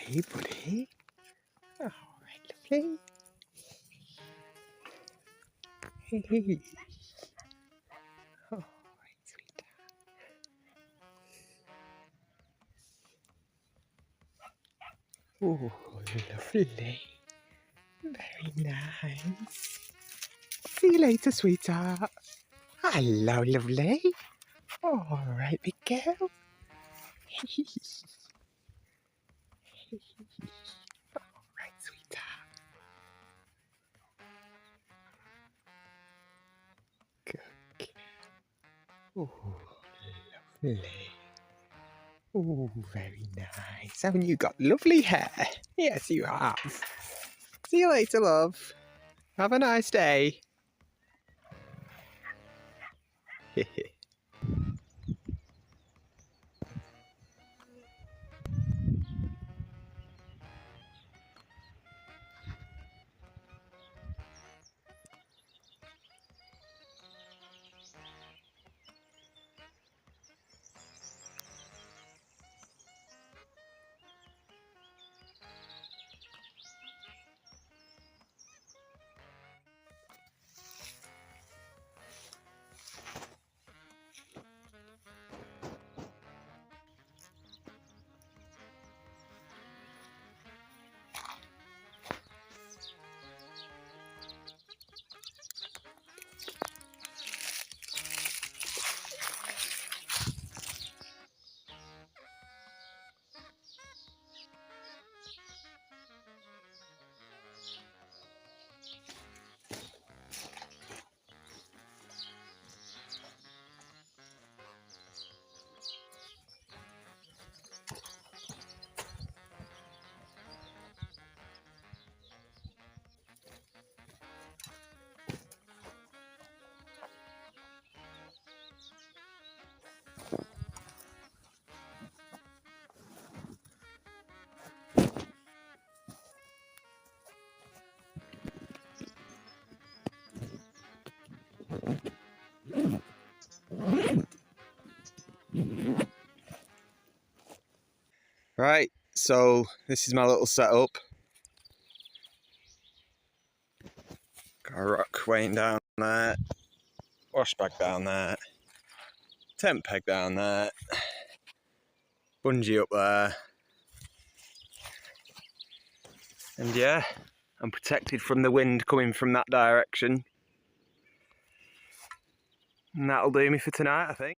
Hey, buddy. All right, lovely. Hey. All right, sweetheart. Oh, lovely. Very nice. See you later, sweetheart. Hello, lovely. All right, big girl. All right, sweetheart. Good girl. Oh, lovely. Oh, very nice. Haven't you got lovely hair? Yes, you have. See you later, love. Have a nice day. Right, so this is my little setup. Got a rock weighing down there, wash bag down there, tent peg down there, bungee up there. And yeah, I'm protected from the wind coming from that direction. And that'll do me for tonight, I think.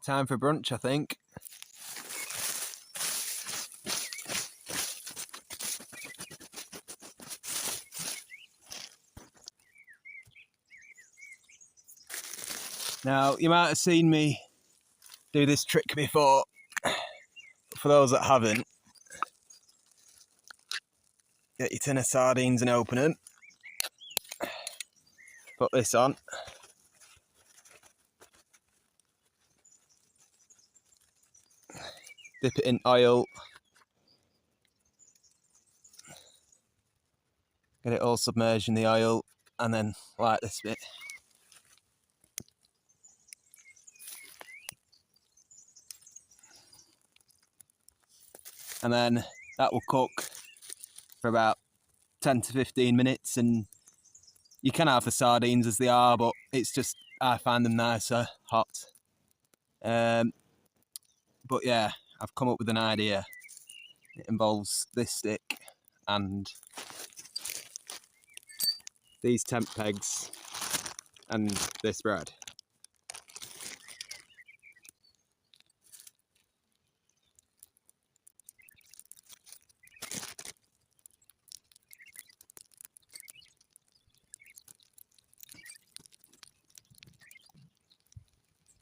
Time for brunch, I think. Now, you might have seen me do this trick before. For those that haven't, get your tin of sardines and open them. Put this on. Dip it in oil. Get it all submerged in the oil and then light this bit. And then that will cook for about 10 to 15 minutes, and you can have the sardines as they are, but it's just, I find them nicer hot. But yeah, I've come up with an idea. It involves this stick and these tent pegs and this bread.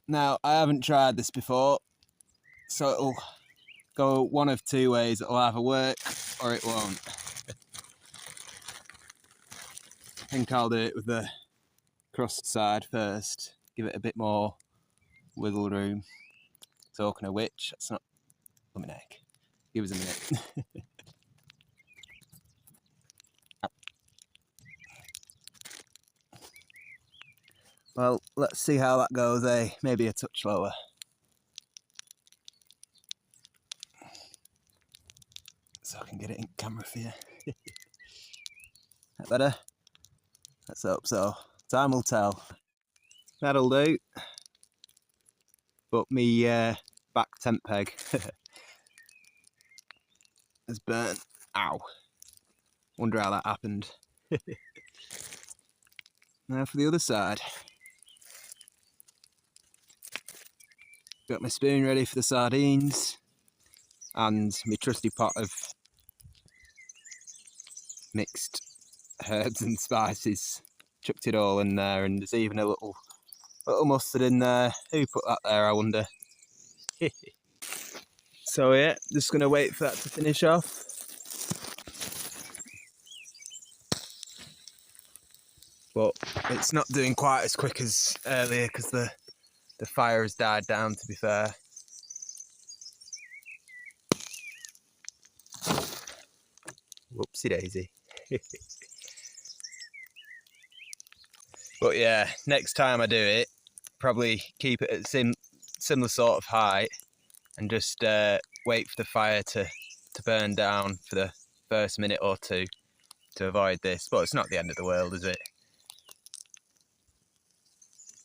Now, I haven't tried this before, so it'll go one of two ways. It'll either work or it won't. I think I'll do it with the crust side first, give it a bit more wiggle room. Talking of which, that's not a egg. Give us a minute. Well, let's see how that goes, eh? Maybe a touch lower. So I can get it in camera for you. That better? Let's hope so. Time will tell. That'll do. But me back tent peg has burnt. Ow. Wonder how that happened. Now for the other side. Got my spoon ready for the sardines and my trusty pot of mixed herbs and spices. Chucked it all in there, and there's even a little mustard in there. Who put that there, I wonder? So yeah, just gonna wait for that to finish off. But it's not doing quite as quick as earlier because the fire has died down, to be fair. Whoopsie daisy. But yeah, next time I do it, probably keep it at similar sort of height and just wait for the fire to burn down for the first minute or two to avoid this. But it's not the end of the world, is it?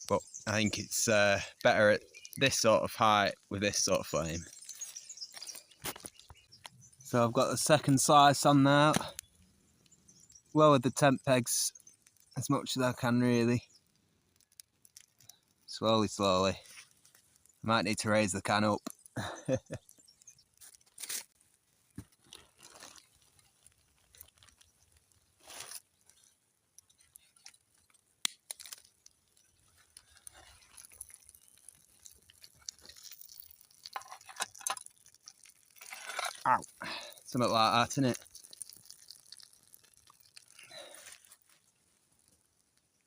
But I think it's better at this sort of height with this sort of flame. So I've got the second slice on now. Lowered the tent pegs as much as I can, really. Slowly, slowly. I might need to raise the can up. Ow. Something like that, innit?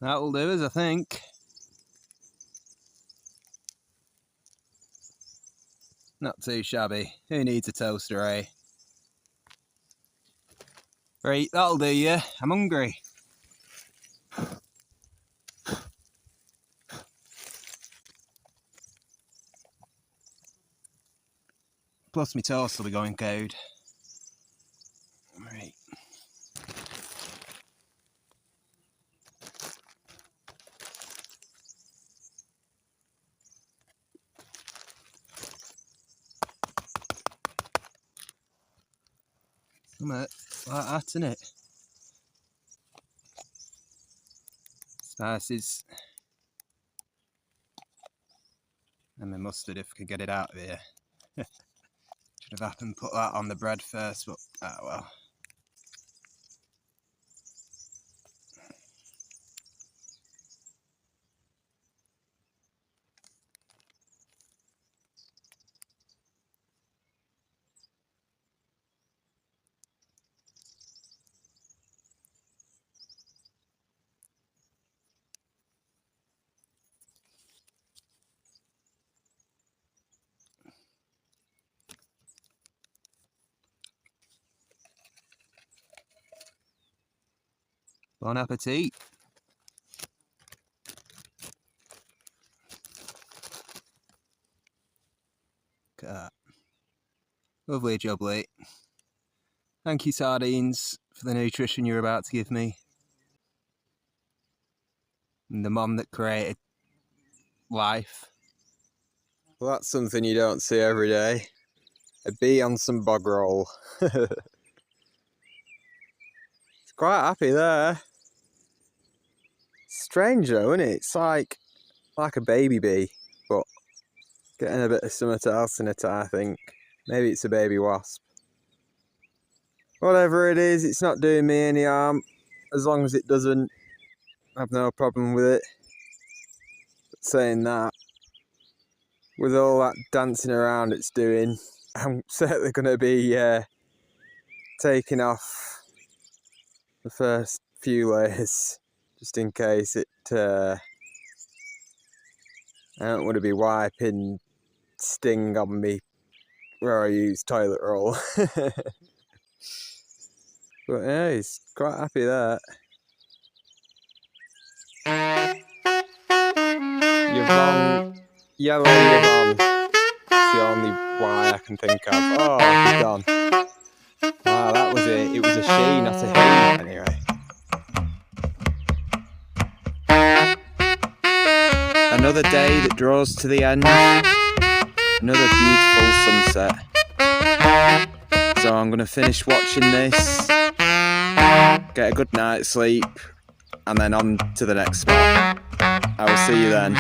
That'll do us, I think. Not too shabby. Who needs a toaster, eh? Right, that'll do you. I'm hungry. Plus my toast will be going cold. Right. Something like that, innit? Spices. And the mustard if I could get it out of here. Should have happened put that on the bread first, but ah well. Bon appetit. Look at that. Lovely jubbly. Thank you, sardines, for the nutrition you're about to give me. And the mom that created life. Well, that's something you don't see every day. A bee on some bog roll. It's quite happy there. Strange though, isn't it? It's like a baby bee, but getting a bit of something else in it, I think. Maybe it's a baby wasp. Whatever it is, it's not doing me any harm. As long as it doesn't, I've no problem with it. But saying that, with all that dancing around it's doing, I'm certainly going to be taking off the first few layers, just in case it... I don't want to be wiping sting on me where I use toilet roll. But yeah, he's quite happy there. Yvonne, yellow Yvonne. That's the only Y I can think of. Oh, he's gone. Wow, that was it. It was a she, not a he. Anyway. Another day that draws to the end. Another beautiful sunset. So I'm going to finish watching this, get a good night's sleep, and then on to the next spot. I will see you then.